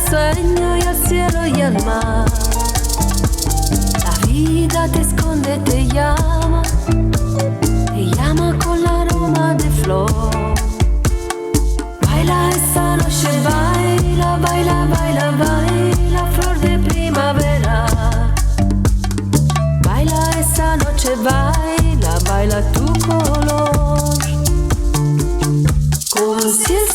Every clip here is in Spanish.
sueño y al cielo y al mar. La vida te esconde, te llama con el aroma de flor. Baila esta noche, baila, baila, baila, baila, flor de primavera. Baila esta noche, baila, baila tu color. Como si el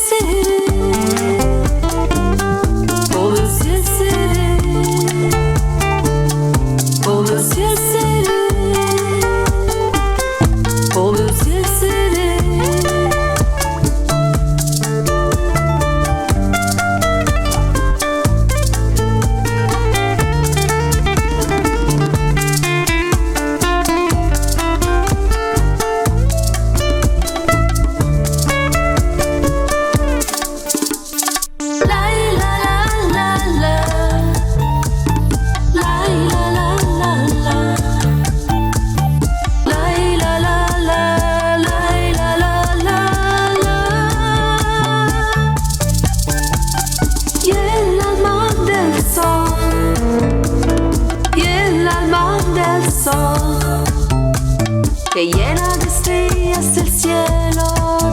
que llena de estrellas el cielo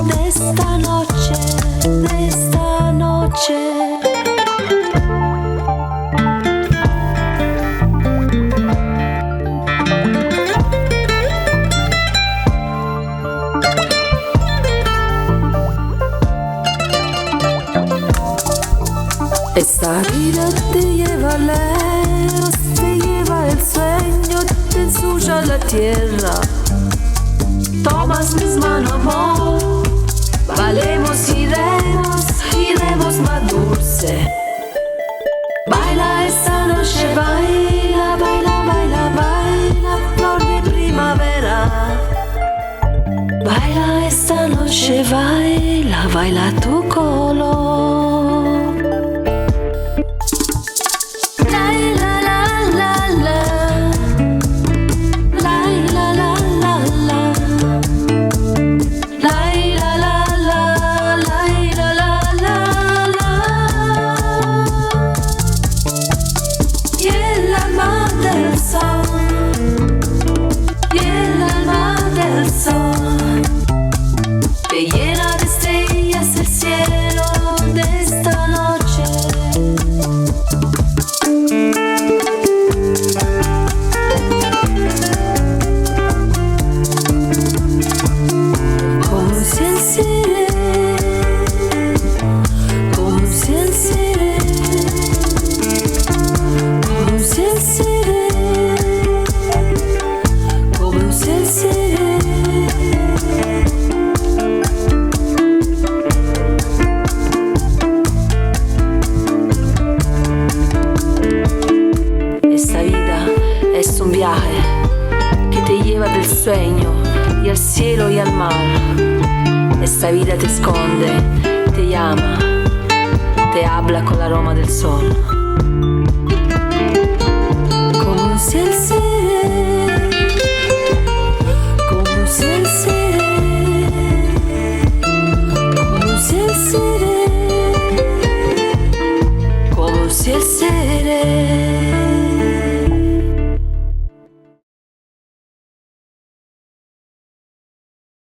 de esta noche, de esta noche. Esta vida te lleva lejos, te lleva el sueño, te ensucia la tierra. Tomas mis manos, amor, valemos, iremos más dulce. Baila esta noche, baila, baila, baila, baila, flor de primavera. Baila esta noche, baila, baila tu color. Que llena de estrellas el cielo de esta noche. Como si el seré, como si el seré, como si el seré, como si el seré. Es un viaje que te lleva del sueño y al cielo y al mar. Esta vida te esconde, te llama, te habla con el aroma del sol.